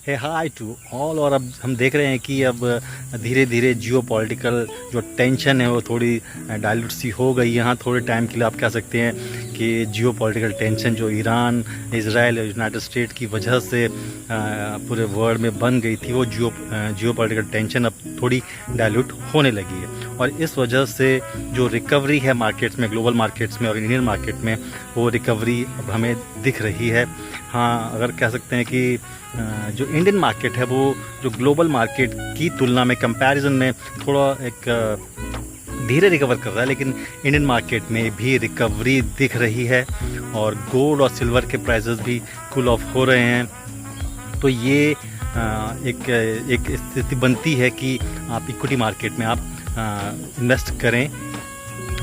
है high to all. और अब हम देख रहे हैं कि अब धीरे धीरे जियो पॉलिटिकल जो टेंशन है वो थोड़ी डाइल्यूट सी हो गई। यहाँ थोड़े टाइम के लिए आप कह सकते हैं कि जियो पॉलिटिकल टेंशन जो ईरान, इजराइल और यूनाइटेड स्टेट की वजह से पूरे वर्ल्ड में बन गई थी, वो जियो पॉलिटिकल टेंशन अब थोड़ी डाइल्यूट होने लगी है। और इस वजह से जो रिकवरी है मार्केट्स में, ग्लोबल मार्केट्स में और इंडियन मार्केट में, वो रिकवरी अब हमें दिख रही है। हाँ, अगर कह सकते हैं कि जो इंडियन मार्केट है वो जो ग्लोबल मार्केट की तुलना में कंपैरिजन में थोड़ा एक धीरे रिकवर कर रहा है, लेकिन इंडियन मार्केट में भी रिकवरी दिख रही है और गोल्ड और सिल्वर के प्राइसेस भी कूल ऑफ हो रहे हैं। तो ये एक स्थिति बनती है कि आप इक्विटी मार्केट में आप इन्वेस्ट करें।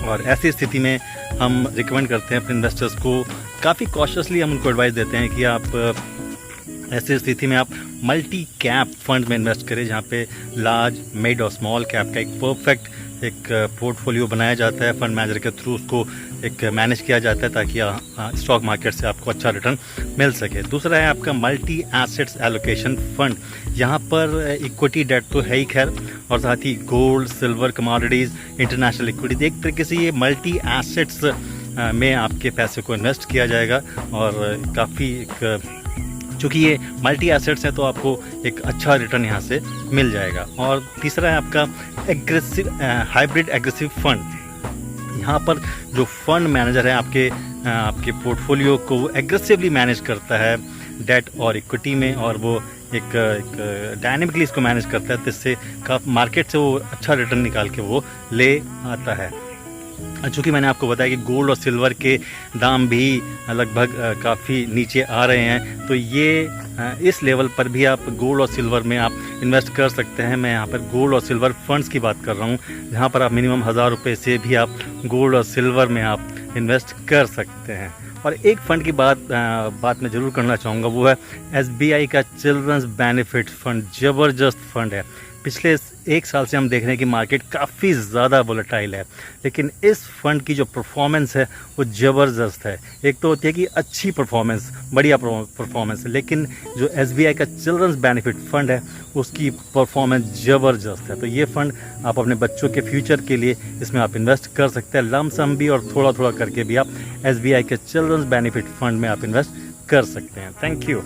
और ऐसी स्थिति में हम रिकमेंड करते हैं अपने इन्वेस्टर्स को, काफ़ी कॉशियसली हम उनको एडवाइस देते हैं कि आप ऐसी स्थिति में आप मल्टी कैप फंड में इन्वेस्ट करें, जहाँ पे लार्ज, मिड और स्मॉल कैप का एक परफेक्ट एक पोर्टफोलियो बनाया जाता है। फंड मैनेजर के थ्रू उसको एक मैनेज किया जाता है ताकि स्टॉक मार्केट से आपको अच्छा रिटर्न मिल सके। दूसरा है आपका मल्टी एसेट्स एलोकेशन फंड। यहाँ पर इक्विटी डेट तो है ही खैर, और साथ ही gold, silver, commodities, international equity, एक तरीके से ये मल्टी एसेट्स में आपके पैसे को इन्वेस्ट किया जाएगा। और काफ़ी चूँकि ये मल्टी एसेट्स हैं तो आपको एक अच्छा रिटर्न यहाँ से मिल जाएगा। और तीसरा है आपका एग्रेसिव हाइब्रिड एग्रेसिव फंड। यहाँ पर जो फंड मैनेजर है आपके पोर्टफोलियो को एग्रेसिवली मैनेज करता है डेट और इक्विटी में, और वो एक डायनेमिकली इसको मैनेज करता है, जिससे मार्केट से वो अच्छा रिटर्न निकाल के वो ले आता है। चूँकि मैंने आपको बताया कि गोल्ड और सिल्वर के दाम भी लगभग काफ़ी नीचे आ रहे हैं, तो ये इस लेवल पर भी आप गोल्ड और सिल्वर में आप इन्वेस्ट कर सकते हैं। मैं यहाँ पर गोल्ड और सिल्वर फंड्स की बात कर रहा हूँ, जहाँ पर आप मिनिमम 1000 रुपये से भी आप गोल्ड और सिल्वर में आप इन्वेस्ट कर सकते हैं। और एक फ़ंड की बात मैं ज़रूर करना चाहूँगा, वो है SBI का चिल्ड्रंस बेनिफिट फ़ंड। ज़बरदस्त फ़ंड है। पिछले एक साल से हम देख रहे हैं कि मार्केट काफ़ी ज़्यादा वोलेटाइल है, लेकिन इस फंड की जो परफॉर्मेंस है वो ज़बरदस्त है। एक तो होती है कि अच्छी परफॉर्मेंस, बढ़िया परफॉर्मेंस, लेकिन जो SBI का चिल्ड्रंस बेनिफिट फ़ंड है उसकी परफॉर्मेंस ज़बरदस्त है। तो ये फ़ंड आप अपने बच्चों के फ्यूचर के लिए इसमें आप इन्वेस्ट कर सकते हैं, लमसम भी और थोड़ा थोड़ा करके भी आप SBI के चिल्ड्रंस बेनिफिट फ़ंड में आप इन्वेस्ट कर सकते हैं। Thank you.